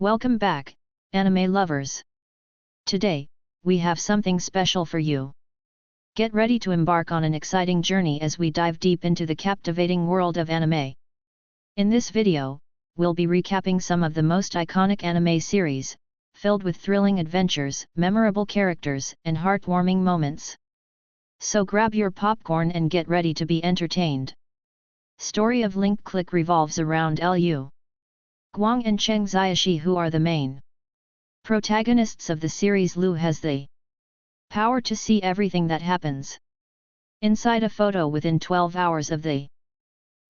Welcome back, anime lovers. Today, we have something special for you. Get ready to embark on an exciting journey as we dive deep into the captivating world of anime. In this video, we'll be recapping some of the most iconic anime series, filled with thrilling adventures, memorable characters, and heartwarming moments. So grab your popcorn and get ready to be entertained. Story of Link Click revolves around Lu Guang and Cheng Xiaoxi, who are the main protagonists of the series. Lu has the power to see everything that happens inside a photo within 12 hours of the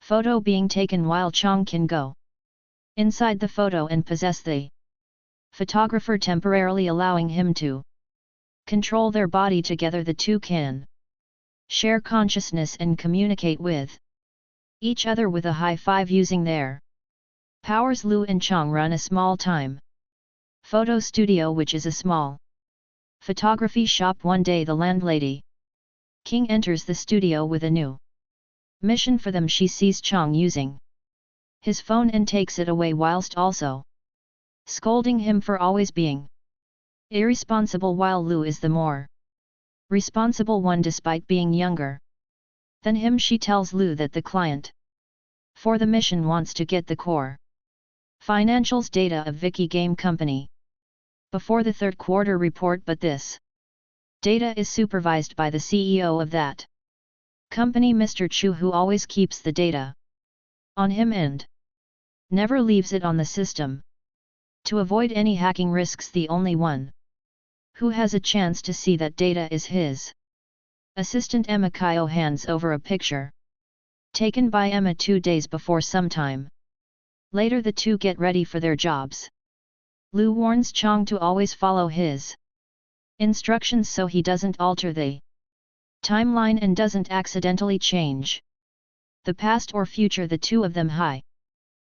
photo being taken, while Cheng can go inside the photo and possess the photographer, temporarily allowing him to control their body. Together the two can share consciousness and communicate with each other with a high five using their powers. Lu and Cheng run a small-time photo studio, which is a small photography shop. One day the landlady King enters the studio with a new mission for them. She sees Cheng using his phone and takes it away, whilst also scolding him for always being irresponsible, while Lu is the more responsible one despite being younger than him. She tells Lu that the client for the mission wants to get the core financials data of Vicky Game Company before the third quarter report, but this data is supervised by the CEO of that company, Mr. Chu, who always keeps the data on him and never leaves it on the system. To avoid any hacking risks, the only one who has a chance to see that data is his assistant Emma. Kyo hands over a picture taken by Emma 2 days before. Sometime later the two get ready for their jobs. Lu warns Cheng to always follow his instructions so he doesn't alter the timeline and doesn't accidentally change the past or future. The two of them high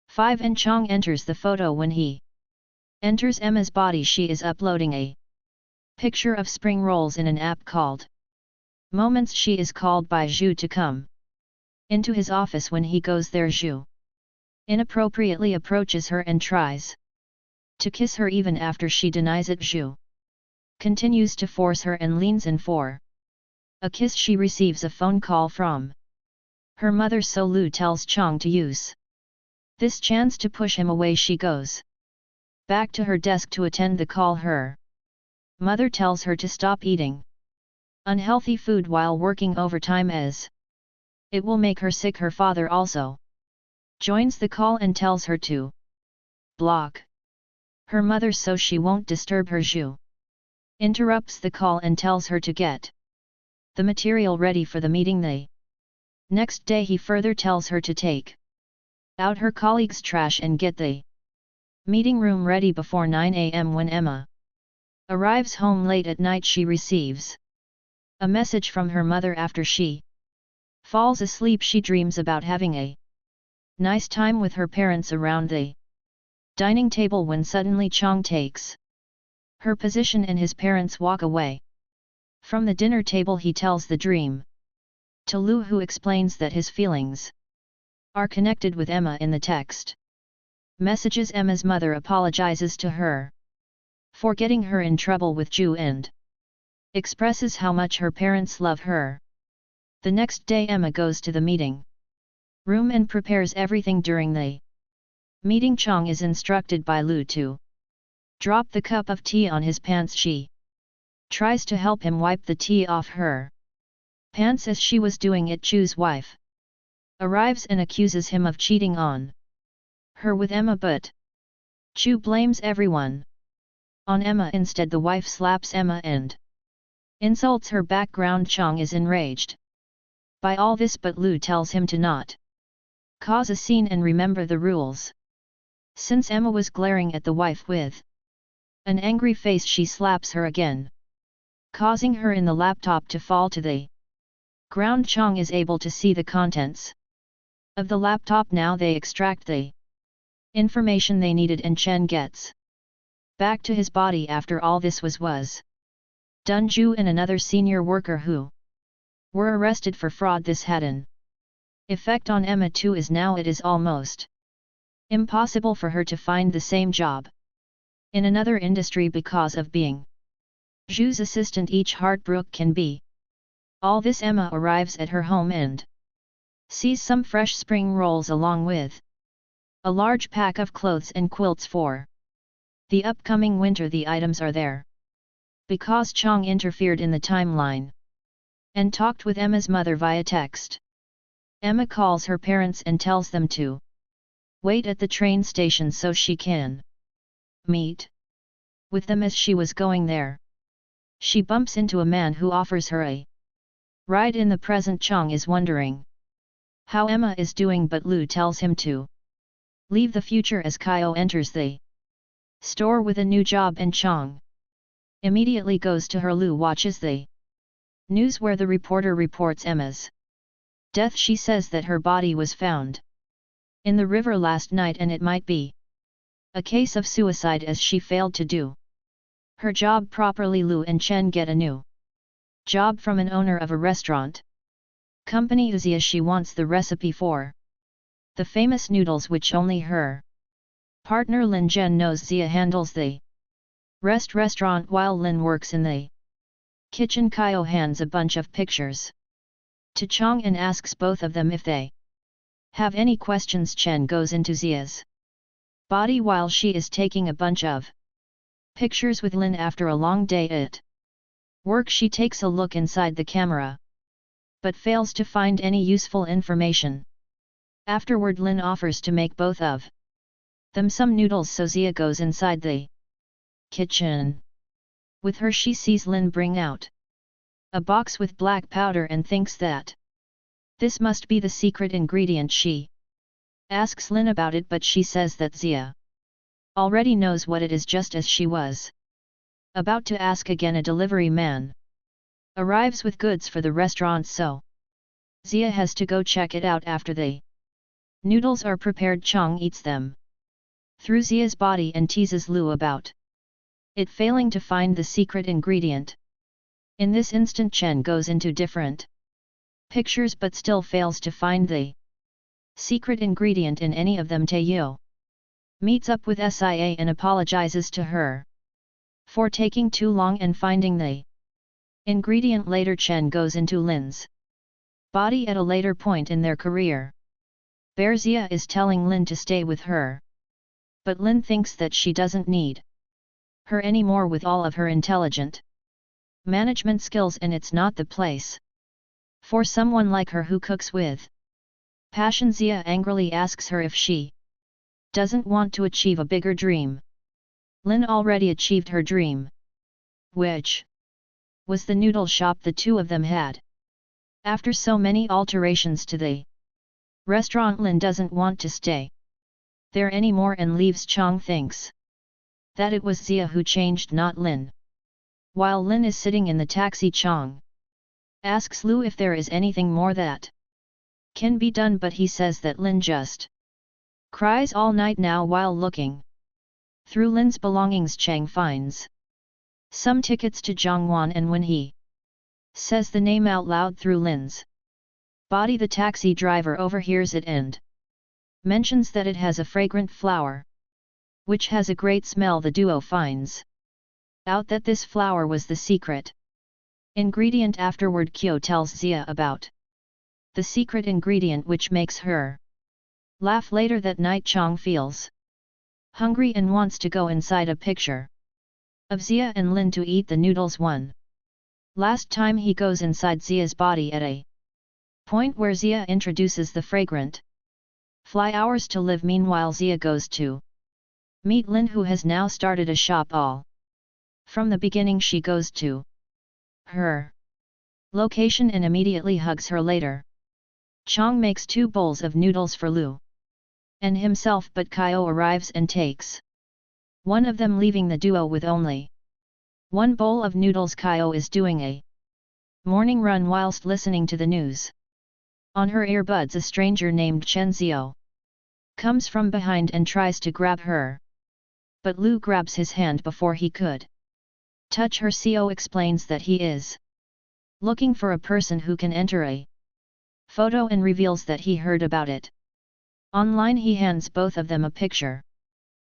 five and Cheng enters the photo. When he enters Emma's body, she is uploading a picture of spring rolls in an app called Moments. She is called by Zhu to come into his office. When he goes there, Zhu inappropriately approaches her and tries to kiss her. Even after she denies it, Zhu continues to force her and leans in for a kiss. She receives a phone call from her mother, so Lu tells Cheng to use this chance to push him away. She goes back to her desk to attend the call. Her mother tells her to stop eating unhealthy food while working overtime, as it will make her sick. Her father also joins the call and tells her to block her mother so she won't disturb her. Zhu interrupts the call and tells her to get the material ready for the meeting the next day. He further tells her to take out her colleagues' trash and get the meeting room ready before 9 a.m. When Emma arrives home late at night, she receives a message from her mother. After she falls asleep, she dreams about having a nice time with her parents around the dining table, when suddenly Cheng takes her position and his parents walk away from the dinner table. He tells the dream to Lu, who explains that his feelings are connected with Emma. In the text messages, Emma's mother apologizes to her for getting her in trouble with Zhu and expresses how much her parents love her. The next day Emma goes to the meeting room and prepares everything. During the meeting, Cheng is instructed by Lu to drop the cup of tea on his pants. She tries to help him wipe the tea off her pants. As she was doing it, Chu's wife arrives and accuses him of cheating on her with Emma, but Chu blames everyone on Emma. Instead, the wife slaps Emma and insults her background. Cheng is enraged by all this, but Lu tells him to not cause a scene and remember the rules. Since Emma was glaring at the wife with an angry face, she slaps her again, causing her in the laptop to fall to the ground. Cheng is able to see the contents of the laptop. Now they extract the information they needed, and Chen gets back to his body. After all this was done, Zhu and another senior worker who were arrested for fraud. This had an effect on Emma too, as now it is almost impossible for her to find the same job in another industry because of being Zhu's assistant each heartbroken can be. All this Emma arrives at her home and sees some fresh spring rolls along with a large pack of clothes and quilts for the upcoming winter. The items are there because Chang interfered in the timeline and talked with Emma's mother via text. Emma calls her parents and tells them to wait at the train station so she can meet with them as she was going there. She bumps into a man who offers her a ride. In the present, Chang is wondering how Emma is doing, but Lu tells him to leave the future as Kyo enters the store with a new job, and Chang immediately goes to her. Lu watches the news where the reporter reports Emma's death. She says that her body was found in the river last night and it might be a case of suicide as she failed to do her job properly. Lu and Chen get a new job from an owner of a restaurant company Zia. She wants the recipe for the famous noodles which only her partner Lin Zhen knows. Zia handles the restaurant while Lin works in the kitchen. Kyo hands a bunch of pictures to Chang and asks both of them if they have any questions. Chen goes into Zia's body while she is taking a bunch of pictures with Lin. After a long day at work, she takes a look inside the camera but fails to find any useful information. Afterward, Lin offers to make both of them some noodles, so Zia goes inside the kitchen. With her, she sees Lin bring out a box with black powder and thinks that this must be the secret ingredient. She asks Lin about it, but she says that Zia already knows what it is. Just as she was about to ask again, a delivery man arrives with goods for the restaurant, so Zia has to go check it out. After the noodles are prepared, Chang eats them through Zia's body and teases Lu about it failing to find the secret ingredient. In this instant, Chen goes into different pictures but still fails to find the secret ingredient in any of them. Taeyou meets up with Sia and apologizes to her for taking too long and finding the ingredient later. Chen goes into Lin's body at a later point in their career. Zia is telling Lin to stay with her, but Lin thinks that she doesn't need her anymore with all of her intelligent management skills, and it's not the place for someone like her who cooks with passion. Zia angrily asks her if she doesn't want to achieve a bigger dream. Lin already achieved her dream, which was the noodle shop the two of them had. After so many alterations to the restaurant, Lin doesn't want to stay there anymore and leaves. Chang thinks that it was Zia who changed, not Lin. While Lin is sitting in the taxi, Chang asks Lu if there is anything more that can be done, but he says that Lin just cries all night now. While looking through Lin's belongings, Chang finds some tickets to Zhongwan, and when he says the name out loud through Lin's body, the taxi driver overhears it and mentions that it has a fragrant flower which has a great smell. The duo finds out that this flower was the secret ingredient. Afterward, Kyo tells Zia about the secret ingredient which makes her laugh. Later that night, Chang feels hungry and wants to go inside a picture of Zia and Lin to eat the noodles one last time. He goes inside Zia's body at a point where Zia introduces the fragrant flowers to Liv. Meanwhile, Zia goes to meet Lin, who has now started a shop all from the beginning. She goes to her location and immediately hugs her. Later, Chang makes 2 bowls of noodles for Lu and himself, but Kyo arrives and takes one of them, leaving the duo with only 1 bowl of noodles. Kyo is doing a morning run whilst listening to the news. On her earbuds, a stranger named Chen Zio comes from behind and tries to grab her, but Lu grabs his hand before he could touch her. Zio explains that he is looking for a person who can enter a photo and reveals that he heard about it online. He hands both of them a picture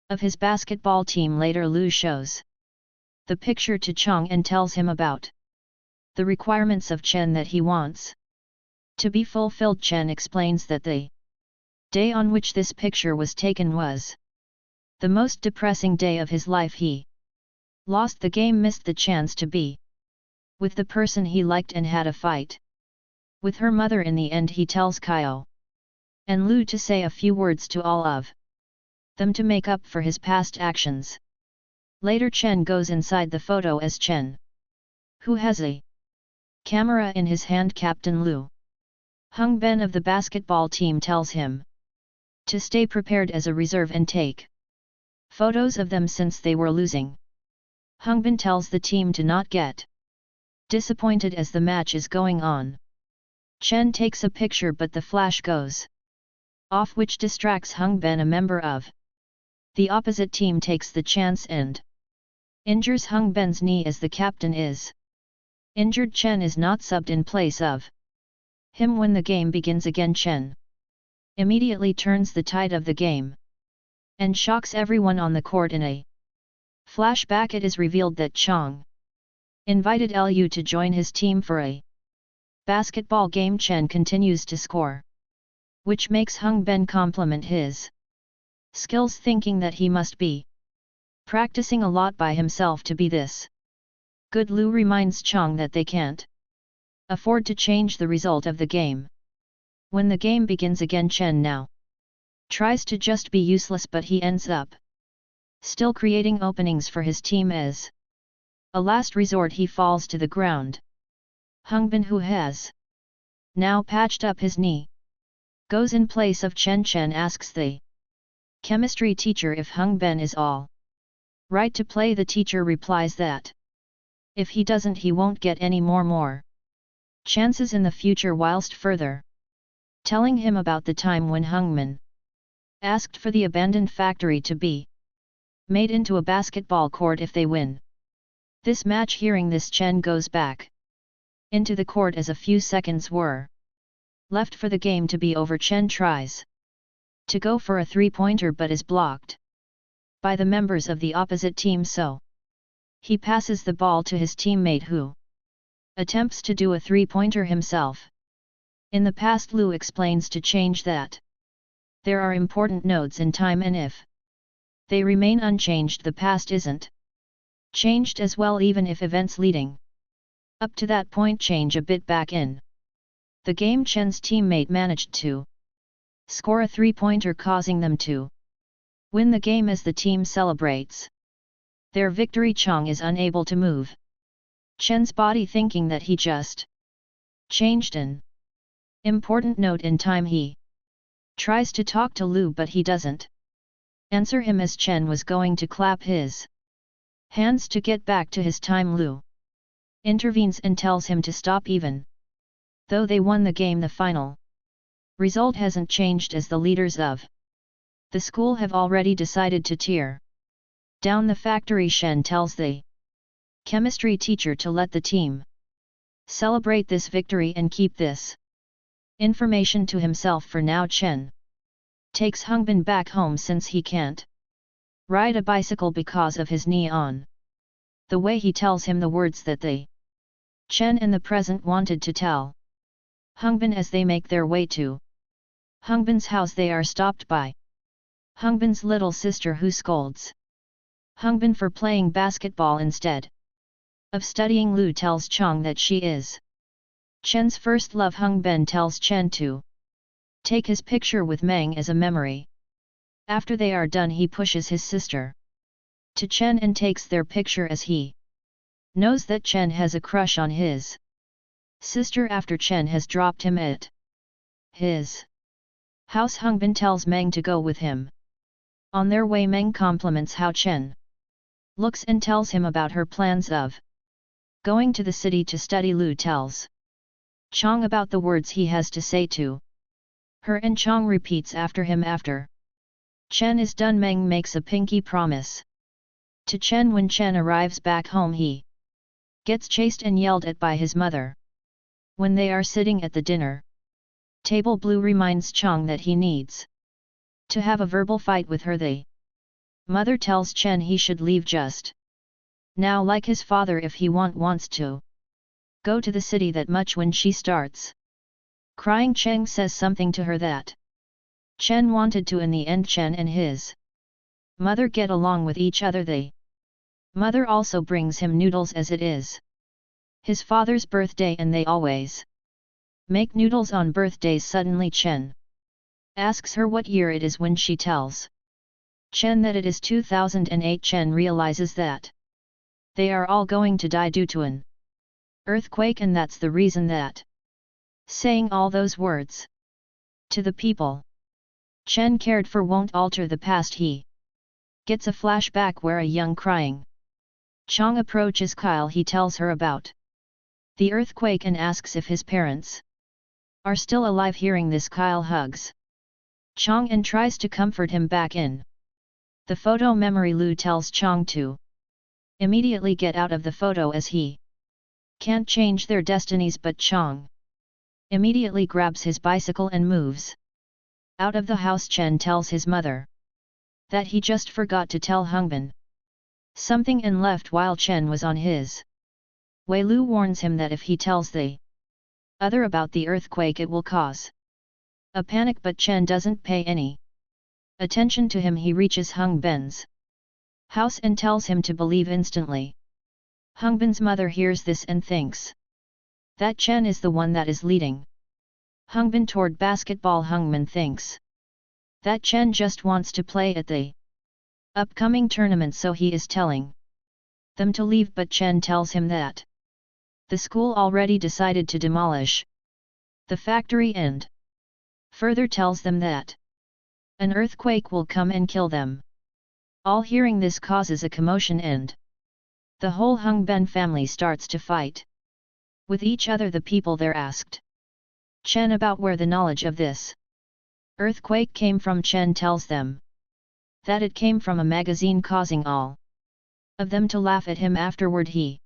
of his basketball team. Later Lu shows the picture to Chang and tells him about the requirements of Chen that he wants to be fulfilled. Chen explains that the day on which this picture was taken was the most depressing day of his life. He lost the game, missed the chance to be with the person he liked, and had a fight with her mother. In the end he tells Kyo and Lu to say a few words to all of them to make up for his past actions. Later Chen goes inside the photo as Chen, who has a camera in his hand. Captain Lu Hongben of the basketball team tells him to stay prepared as a reserve and take photos of them since they were losing. Hongben tells the team to not get disappointed as the match is going on. Chen takes a picture but the flash goes off, which distracts Hongben. A member of the opposite team takes the chance and injures Hongben's knee. As the captain is injured, Chen is not subbed in place of him. When the game begins again, Chen immediately turns the tide of the game and shocks everyone on the court. In a flashback it is revealed that Chang invited Lu to join his team for a basketball game. Chen continues to score, which makes Hongben compliment his skills, thinking that he must be practicing a lot by himself to be this good. Lu reminds Chang that they can't afford to change the result of the game. When the game begins again, Chen now tries to just be useless, but he ends up still creating openings for his team. As a last resort he falls to the ground. Hongben, who has now patched up his knee, goes in place of Chen. Chen asks the chemistry teacher if Hongben is all right to play. The teacher replies that if he doesn't he won't get any more chances in the future, whilst further telling him about the time when Hongben asked for the abandoned factory to be made into a basketball court if they win this match. Hearing this, Chen goes back into the court as a few seconds were left for the game to be over. Chen tries to go for a three-pointer but is blocked by the members of the opposite team, so he passes the ball to his teammate, who attempts to do a three-pointer himself. In the past, Lu explains to Change that there are important nodes in time, and if they remain unchanged the past isn't changed as well, even if events leading up to that point change a bit back in the game. Chen's teammate managed to score a three-pointer, causing them to win the game. As the team celebrates their victory, Chang is unable to move Chen's body, thinking that he just changed an important note in time. He tries to talk to Lu but he doesn't answer him, as Chen was going to clap his hands to get back to his time. Lu intervenes and tells him to stop. Even though they won the game, the final result hasn't changed, as the leaders of the school have already decided to tear down the factory. Shen tells the chemistry teacher to let the team celebrate this victory and keep this information to himself for now. Chen takes Hongben back home since he can't ride a bicycle because of his knee. On the way he tells him the words that they, Chen in the present, wanted to tell Hongben. As they make their way to Hongben's house, they are stopped by Hongben's little sister, who scolds Hongben for playing basketball instead of studying. Lu tells Chang that she is Chen's first love. Hongben tells Chen to take his picture with Meng as a memory. After they are done, he pushes his sister to Chen and takes their picture, as he knows that Chen has a crush on his sister after Chen has dropped him at his house. Hongben tells Meng to go with him. On their way, Meng compliments how Chen looks and tells him about her plans of going to the city to study. Lu tells Chang about the words he has to say to her, and Chang repeats after him. After Chen is done, Meng makes a pinky promise to Chen. When Chen arrives back home, he gets chased and yelled at by his mother. When they are sitting at the dinner table, Blue reminds Chang that he needs to have a verbal fight with her. They Mother tells Chen he should leave just now like his father if he wants to go to the city that much. When she starts crying, Cheng says something to her that Chen wanted to. In the end, Chen and his mother get along with each other. The mother also brings him noodles as it is his father's birthday and they always make noodles on birthdays. Suddenly Chen asks her what year it is. When she tells Chen that it is 2008, Chen realizes that they are all going to die due to an earthquake, and that's the reason that saying all those words to the people Chen cared for won't alter the past. He gets a flashback where a young crying Chong approaches Kyle. He tells her about the earthquake and asks if his parents are still alive. Hearing this, Kyle hugs Chong and tries to comfort him. Back in the photo memory, Lu tells Chong to immediately get out of the photo as he can't change their destinies, but Chong immediately grabs his bicycle and moves out of the house. Chen tells his mother that he just forgot to tell Hungbin something and left while Chen was on his way. Lu warns him that if he tells the other about the earthquake it will cause a panic, but Chen doesn't pay any attention to him. He reaches Hungbin's house and tells him to believe instantly. Hungbin's mother hears this and thinks that Chen is the one that is leading Hungbin toward basketball. Hungbin thinks that Chen just wants to play at the upcoming tournament, so he is telling them to leave, but Chen tells him that the school already decided to demolish the factory and further tells them that an earthquake will come and kill them all. Hearing this causes a commotion and the whole Hungbin family starts to fight with each other. The people there asked Chen about where the knowledge of this earthquake came from. Chen tells them that it came from a magazine, causing all of them to laugh at him. Afterward he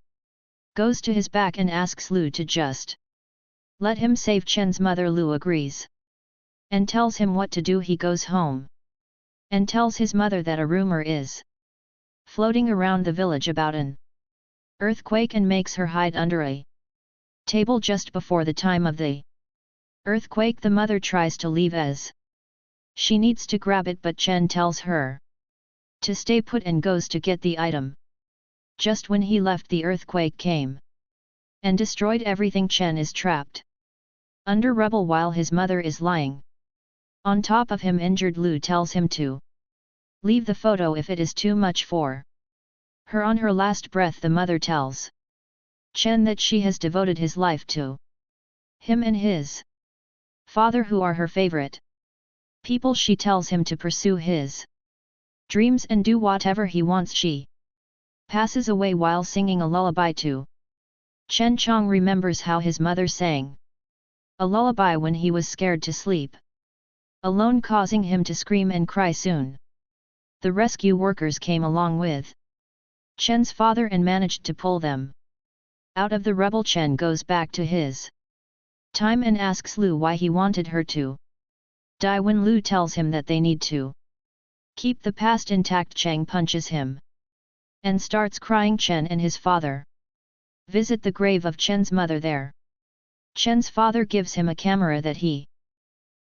goes to his back and asks Lu to just let him save Chen's mother. Lu agrees and tells him what to do. He goes home and tells his mother that a rumor is floating around the village about an earthquake and makes her hide under a table just before the time of the earthquake. The mother tries to leave as she needs to grab it, but Chen tells her to stay put and goes to get the item. Just when he left, the earthquake came and destroyed everything. Chen is trapped under rubble while his mother is lying on top of him injured. Lu tells him to leave the photo if it is too much for her. On her last breath, the mother tells Chen that she has devoted his life to him and his father, who are her favorite people. She tells him to pursue his dreams and do whatever he wants. She passes away while singing a lullaby to Chen. Chong remembers how his mother sang a lullaby when he was scared to sleep alone, causing him to scream and cry. Soon the rescue workers came along with Chen's father and managed to pull them out of the rubble. Chen goes back to his time and asks Lu why he wanted her to die. When Lu tells him that they need to keep the past intact, Cheng punches him and starts crying. Chen and his father visit the grave of Chen's mother there. Chen's father gives him a camera that he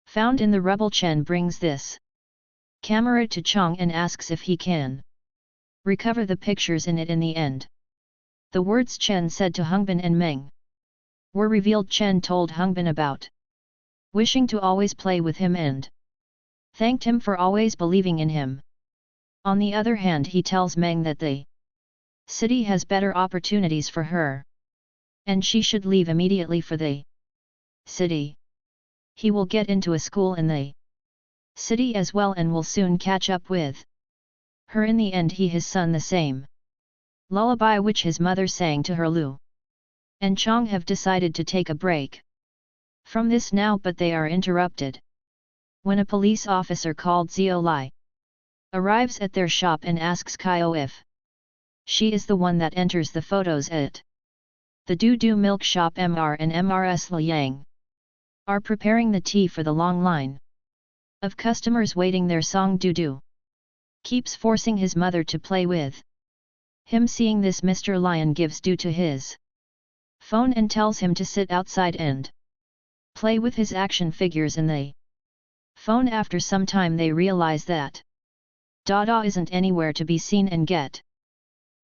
found in the rubble. Chen brings this camera to Chong and asks if he can recover the pictures in it. In the end, the words Chen said to Hungbin and Meng were revealed. Chen told Hungbin about wishing to always play with him and thanked him for always believing in him. On the other hand, he tells Meng that the city has better opportunities for her and she should leave immediately for the city. He will get into a school in the city as well and will soon catch up with her. In the end, he has sung the same lullaby which his mother sang to her. Lu and Chong have decided to take a break from this now, but they are interrupted when a police officer called Zio Lai arrives at their shop and asks Kyo if she is the one that enters the photos at the Doo Milk Shop. Mr. and Mrs. Liang are preparing the tea for the long line of customers waiting their song Doo. keeps forcing his mother to play with him. Seeing this, Mr. Lion gives due to his phone and tells him to sit outside and play with his action figures in the phone. After some time they realize that Dada isn't anywhere to be seen and get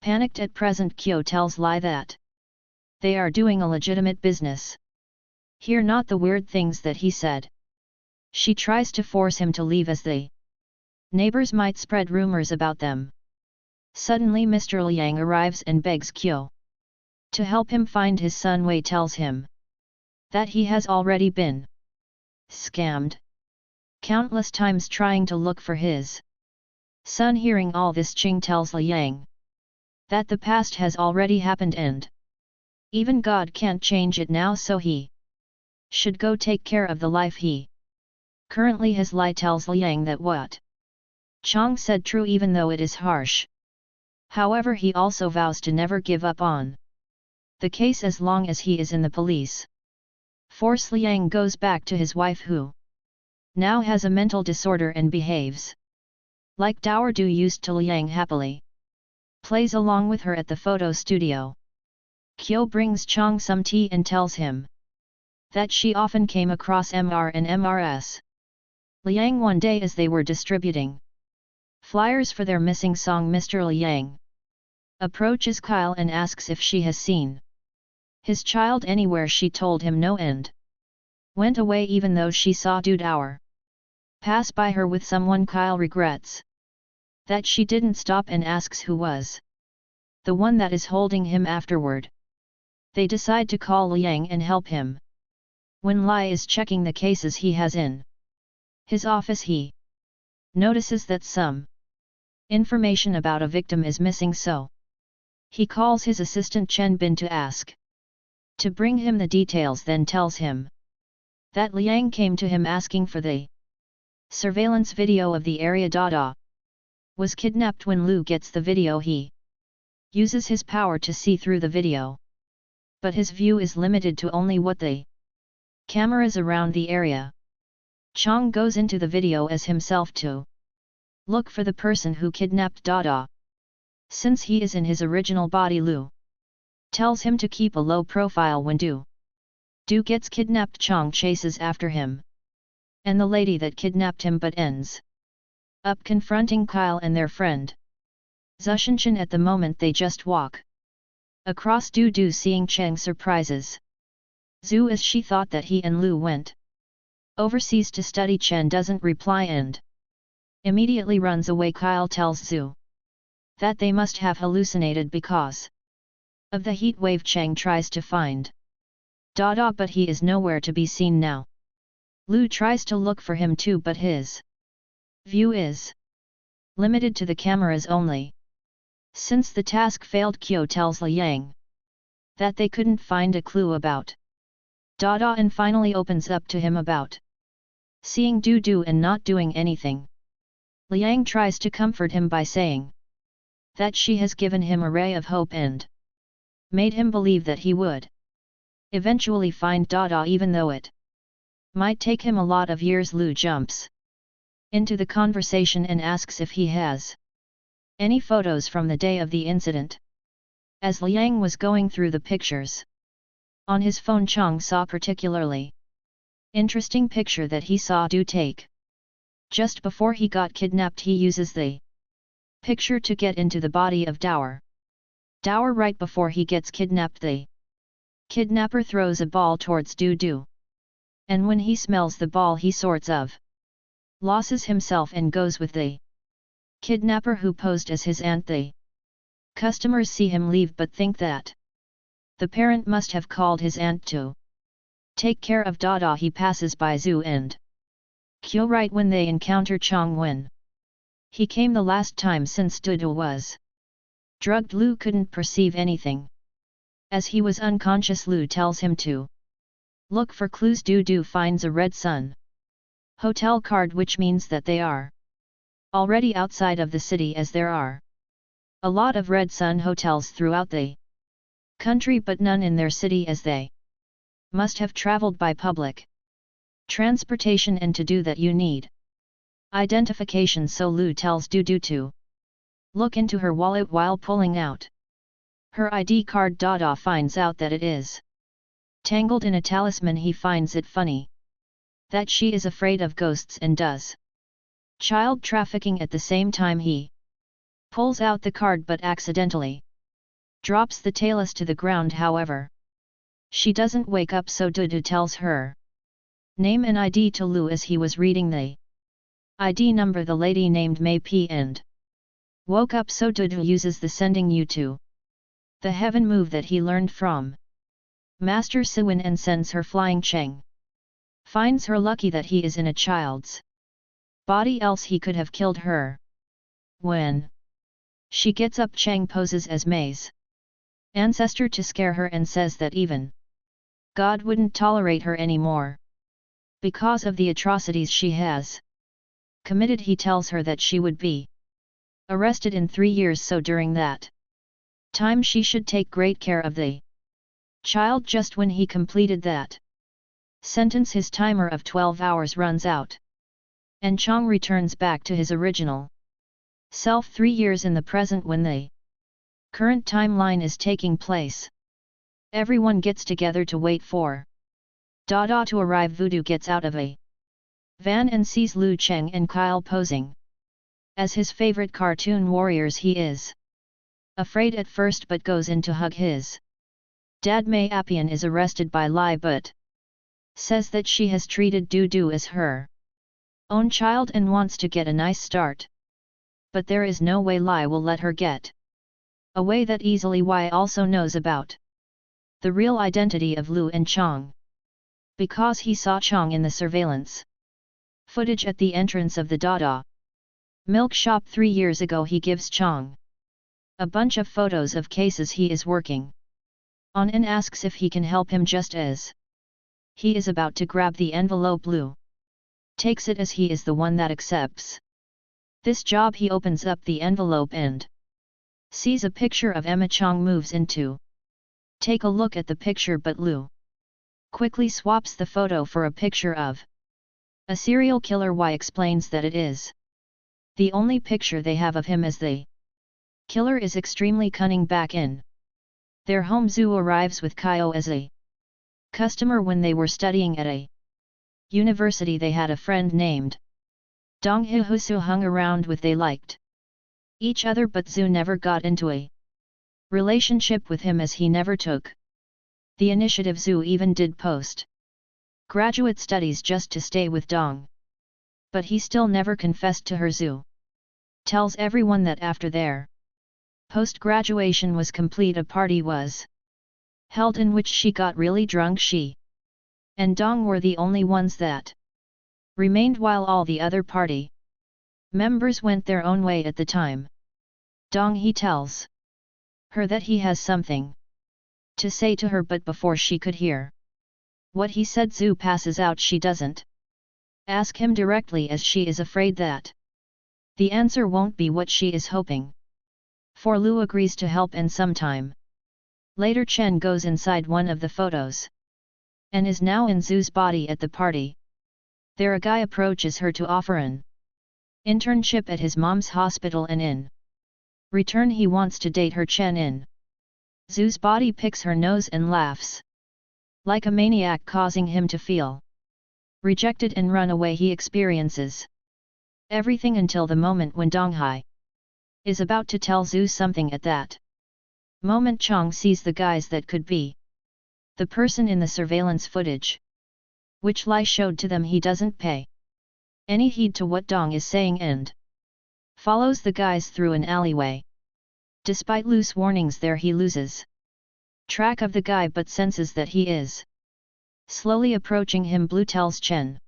panicked. At present, Kyo tells Lai that they are doing a legitimate business here, not the weird things that he said. She tries to force him to leave as the neighbors might spread rumors about them. Suddenly Mr. Liang arrives and begs Kyo to help him find his son. Wei tells him that he has already been scammed countless times trying to look for his son. Hearing all this, Ching tells Liang that the past has already happened and even God can't change it now, so he should go take care of the life he currently has. Lai tells Liang that what Chang said true, even though it is harsh. However, he also vows to never give up on the case as long as he is in the police force. Liang goes back to his wife, who now has a mental disorder and behaves like Dower Do used to. Liang happily plays along with her at the photo studio. Kyo brings Chang some tea and tells him that she often came across MR and MRS Liang one day as they were distributing flyers for their missing song. Mr. Liang approaches Kyle and asks if she has seen his child anywhere. She told him no and went away, even though she saw Du Dower pass by her with someone. Kyle regrets that she didn't stop and asks who was the one that is holding him. Afterward, they decide to call Liang and help him. When Lai is checking the cases he has in his office, he notices that some information about a victim is missing, so he calls his assistant Chen Bin to ask to bring him the details, then tells him that Liang came to him asking for the surveillance video of the area Dada was kidnapped. When Lu gets the video, he uses his power to see through the video, but his view is limited to only what the cameras around the area. Chang goes into the video as himself to look for the person who kidnapped Dada. Since he is in his original body, Lu tells him to keep a low profile. When Du gets kidnapped, Chang chases after him and the lady that kidnapped him, but ends up confronting Kyle and their friend Zushinshin. At the moment they just walk across Du. Seeing Cheng surprises Zhu as she thought that he and Lu went overseas to study. Chen doesn't reply and immediately runs away. Kyle tells Zhu that they must have hallucinated because of the heat wave. Cheng tries to find Dada, but he is nowhere to be seen now. Lu tries to look for him too, but his view is limited to the cameras only. Since the task failed, Kyo tells Liang that they couldn't find a clue about Dada and finally opens up to him about seeing Du and not doing anything. Liang tries to comfort him by saying that she has given him a ray of hope and made him believe that he would eventually find Dada, even though it might take him a lot of years. Lu jumps into the conversation and asks if he has any photos from the day of the incident. As Liang was going through the pictures on his phone, Chang saw particularly interesting picture that he saw Du take just before he got kidnapped. He uses the picture to get into the body of Dower right before he gets kidnapped. The kidnapper throws a ball towards Du, and when he smells the ball he sorts of losses himself and goes with the kidnapper who posed as his aunt. The customers see him leave but think that the parent must have called his aunt to take care of Dada. He passes by Zhu and Kyo right when they encounter Chang. When he came the last time since Dudu was drugged, Lu couldn't perceive anything. As he was unconscious, Lu tells him to look for clues. Du finds a Red Sun hotel card, which means that they are already outside of the city, as there are a lot of Red Sun hotels throughout the country but none in their city, as they must have traveled by public transportation, and to do that you need identification, so Lu tells Dudu to look into her wallet while pulling out her ID card. Dada finds out that it is tangled in a talisman. He finds it funny that she is afraid of ghosts and does child trafficking. At the same time, he pulls out the card but accidentally drops the talus to the ground. However, she doesn't wake up, so Dudu tells her name and ID to Lu. As he was reading the ID number, the lady named Mei P and woke up, so Dudu uses the sending you to the heaven move that he learned from Master Siwin and sends her flying. Cheng finds her lucky that he is in a child's body, else he could have killed her. When she gets up, Cheng poses as Mei's ancestor to scare her and says that even God wouldn't tolerate her anymore because of the atrocities she has committed. He tells her that she would be arrested in 3 years, so during that time she should take great care of the child. Just when he completed that sentence, his timer of 12 hours runs out, and Chong returns back to his original self 3 years in the present when the current timeline is taking place. Everyone gets together to wait for Dada to arrive. Voodoo gets out of a van and sees Lu Cheng and Kyle posing as his favorite cartoon warriors. He is afraid at first but goes in to hug his dad. Mei Appian is arrested by Lai but says that she has treated Dudu as her own child and wants to get a nice start. But there is no way Lai will let her get away that easily. Wai also knows about the real identity of Lu and Chong because he saw Chong in the surveillance footage at the entrance of the Dada milk shop 3 years ago. He gives Chong a bunch of photos of cases he is working on and asks if he can help him. Just as he is about to grab the envelope, Lu takes it as he is the one that accepts this job. He opens up the envelope and sees a picture of Emma. Chong moves in to take a look at the picture, but Lu quickly swaps the photo for a picture of a serial killer. Y explains that it is the only picture they have of him, as the killer is extremely cunning. Back in their home, Zhu arrives with Kaio as a customer. When they were studying at a university, they had a friend named Dong Husu hung around with. They liked each other, but Zhu never got into a relationship with him as he never took the initiative. Zhu even did post graduate studies just to stay with Dong, but he still never confessed to her. Zhu tells everyone that after their post-graduation was complete, a party was held in which she got really drunk. She and Dong were the only ones that remained while all the other party members went their own way at the time. Dong, he tells her that he has something to say to her, but before she could hear what he said, Zhu passes out. She doesn't ask him directly as she is afraid that the answer won't be what she is hoping for. Lu agrees to help, and sometime later Chen goes inside one of the photos and is now in Zhu's body at the party. There a guy approaches her to offer an internship at his mom's hospital, and in return he wants to date her. Chen in Zhu's body picks her nose and laughs like a maniac, causing him to feel rejected and run away. He experiences everything until the moment when Donghai is about to tell Zhu something. At that moment, Chong sees the guys that could be the person in the surveillance footage, which Lai showed to them. He doesn't pay any heed to what Dong is saying and follows the guys through an alleyway. Despite Lu's warnings there, he loses track of the guy but senses that he is slowly approaching him. Blue tells Chen,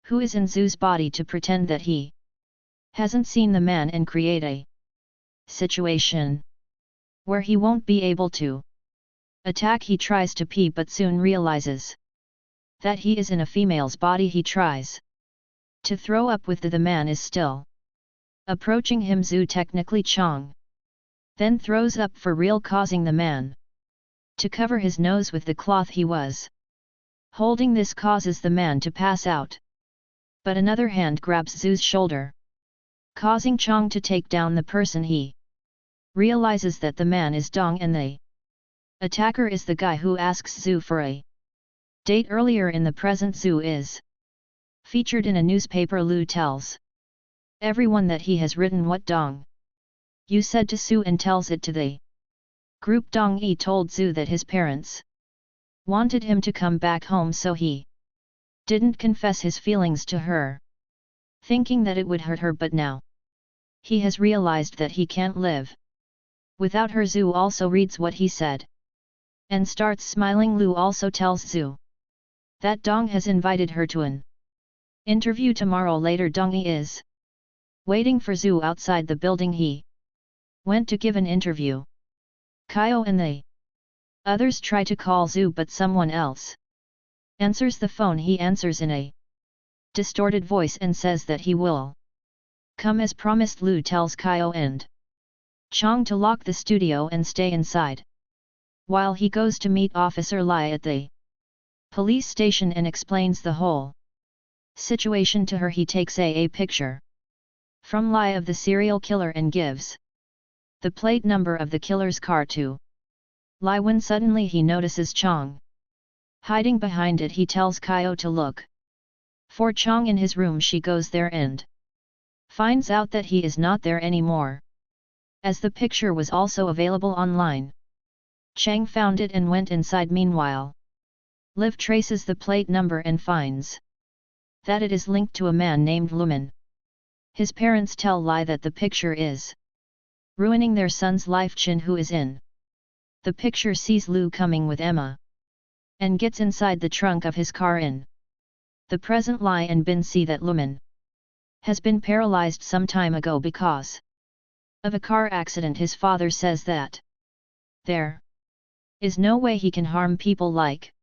who is in Zhu's body, to pretend that he hasn't seen the man and create a situation where he won't be able to attack. He tries to pee but soon realizes that he is in a female's body. He tries to throw up with the man is still approaching him. Zhu, technically Chong, then throws up for real, causing the man to cover his nose with the cloth he was holding. This causes the man to pass out. but another hand grabs Zhu's shoulder, causing Chang to take down the person. He realizes that the man is Dong and the attacker is the guy who asks Zhu for a date earlier in the present. Zhu is featured in a newspaper. Lu tells everyone that he has written what Dong Yu said to Su and tells it to the group. Dong Yi told Zhu that his parents wanted him to come back home, so he didn't confess his feelings to her, thinking that it would hurt her, but now he has realized that he can't live without her. Zhu also reads what he said and starts smiling. Lu also tells Zhu that Dong has invited her to an interview tomorrow. Later, Dong Yi is waiting for Zhu outside the building he went to give an interview. Kaio and the others try to call Zhu, but someone else answers the phone. He answers in a distorted voice and says that he will come as promised. Lu tells Kaio and Chang to lock the studio and stay inside, while he goes to meet Officer Lai at the police station and explains the whole situation to her. He takes a picture from Lai of the serial killer and gives the plate number of the killer's car to Lai. When suddenly he notices Chang hiding behind it, he tells Kaio to look for Chang in his room. She goes there and finds out that he is not there anymore, as the picture was also available online. Chang found it and went inside. Meanwhile, Liv traces the plate number and finds that it is linked to a man named Lumen. His parents tell Lai that the picture is ruining their son's life. Chin, who is in the picture, sees Lu coming with Emma and gets inside the trunk of his car. In the present, Lai and Bin see that Lumen has been paralyzed some time ago because of a car accident. His father says that there is no way he can harm people like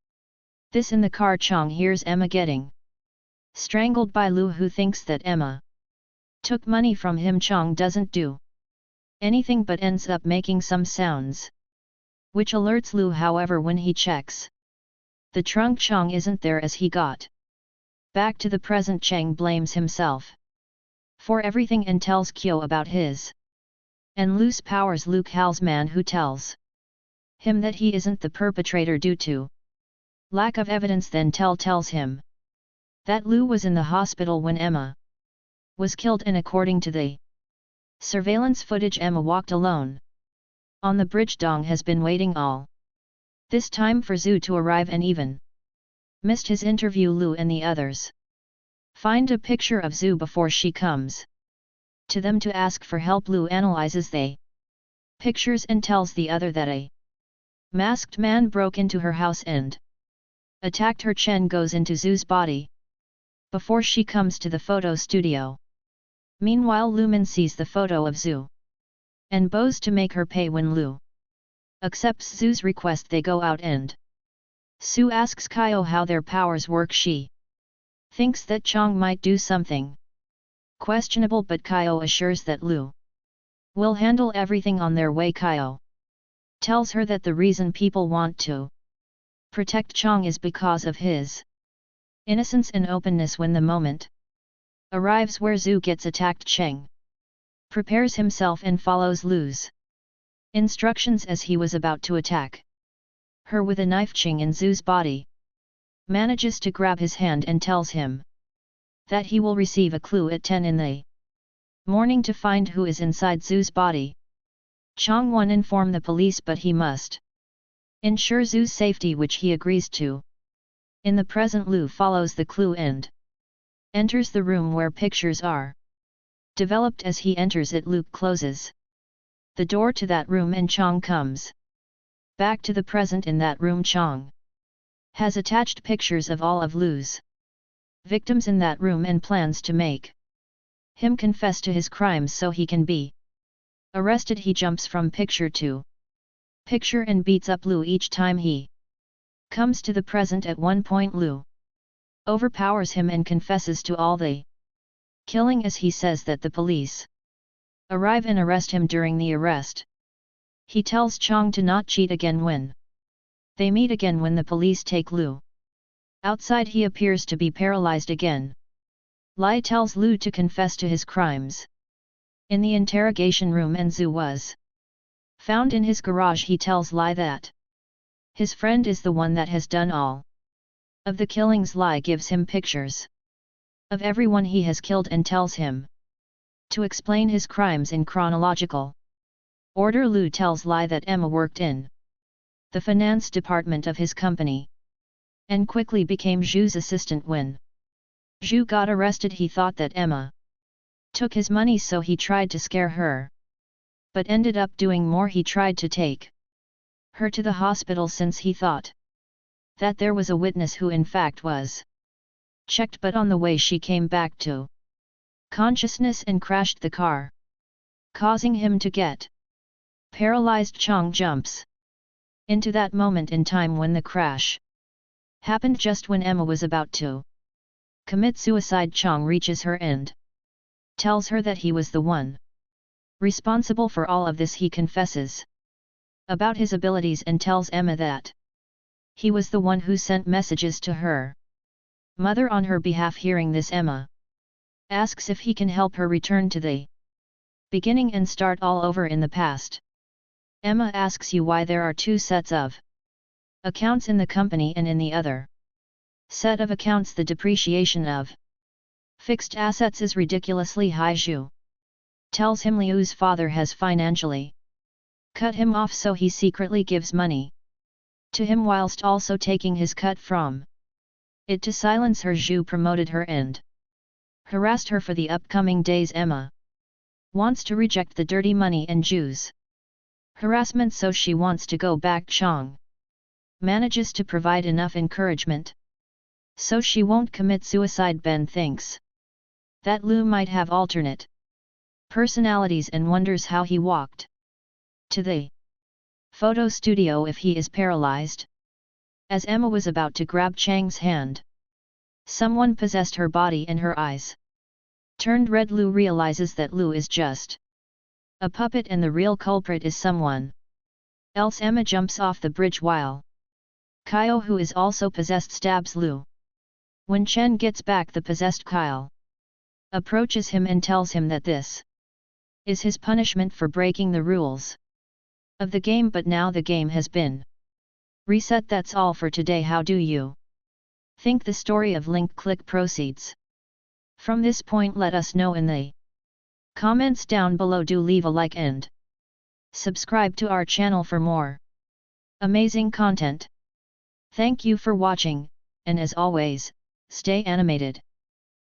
this. In the car, Chang hears Emma getting strangled by Lu, who thinks that Emma took money from him. Chang doesn't do anything but ends up making some sounds, which alerts Lu. However, when he checks the trunk, Chang isn't there as he got back to the present. Chang blames himself for everything and tells Kyo about his and Lu's powers. Lu calls man, who tells him that he isn't the perpetrator due to lack of evidence. Then tells him that Lu was in the hospital when Emma was killed, and according to the surveillance footage, Emma walked alone on the bridge. Dong has been waiting all this time for Zhu to arrive and even missed his interview. Lu and the others find a picture of Zhu before she comes to them to ask for help. Lu analyzes the pictures and tells the other that a masked man broke into her house and attacked her. Chen goes into Zhu's body before she comes to the photo studio. Meanwhile, Lumen sees the photo of Zhu and bows to make her pay. When Lu accepts Zhu's request, they go out and Su asks Kaio how their powers work. She thinks that Chang might do something questionable, but Kaio assures that Lu will handle everything on their way. Kaio tells her that the reason people want to protect Chang is because of his innocence and openness. When the moment arrives where Zhu gets attacked, Cheng prepares himself and follows Lu's instructions as he was about to attack her with a knife. Cheng, in Zhu's body, manages to grab his hand and tells him that he will receive a clue at 10 in the morning to find who is inside Zhu's body. Chang won't inform the police, but he must ensure Zhu's safety, which he agrees to. In the present, Lu follows the clue and enters the room where pictures are developed. As he enters it, Lu closes the door to that room and Chang comes back to the present. In that room, Chang has attached pictures of all of Lu's victims in that room and plans to make him confess to his crimes so he can be arrested. He jumps from picture to picture and beats up Lu each time he comes to the present. At one point, Lu overpowers him and confesses to all the killing, as he says that the police arrive and arrest him. During the arrest, he tells Chang to not cheat again. When they meet again, when the police take Lu outside, he appears to be paralyzed again. Lai tells Lu to confess to his crimes. In the interrogation room, Enzu was found in his garage. He tells Lai that his friend is the one that has done all of the killings. Lai gives him pictures of everyone he has killed and tells him to explain his crimes in chronological order. Lu tells Lai that Emma worked in the finance department of his company and quickly became Zhu's assistant. When Zhu got arrested, he thought that Emma took his money, so he tried to scare her, but ended up doing more. He tried to take her to the hospital since he thought that there was a witness who in fact was checked, but on the way she came back to consciousness and crashed the car, causing him to get paralyzed. Chang jumps into that moment in time when the crash happened just when Emma was about to commit suicide. Chang reaches her and tells her that he was the one responsible for all of this. He confesses about his abilities and tells Emma that he was the one who sent messages to her mother on her behalf. Hearing this, Emma asks if he can help her return to the beginning and start all over in the past. Emma asks you why there are two sets of accounts in the company, and in the other set of accounts the depreciation of fixed assets is ridiculously high. Zhu tells him Liu's father has financially cut him off, so he secretly gives money to him whilst also taking his cut from it to silence her. Zhu promoted her and harassed her for the upcoming days. Emma wants to reject the dirty money and Zhu's harassment, so she wants to go back. Chang manages to provide enough encouragement so she won't commit suicide. Ben thinks that Lu might have alternate personalities and wonders how he walked to the photo studio if he is paralyzed. As Emma was about to grab Chang's hand, someone possessed her body and her eyes turned red. Lu realizes that Lu is just a puppet and the real culprit is someone else. Emma jumps off the bridge while Kyle, who is also possessed, stabs Lu. When Chen gets back, the possessed Kyle approaches him and tells him that this is his punishment for breaking the rules of the game, but now the game has been reset. That's all for today. How do you think the story of Link Click proceeds from this point? Let us know in the comments down below. Do leave a like and subscribe to our channel for more amazing content. Thank you for watching, and as always, stay animated.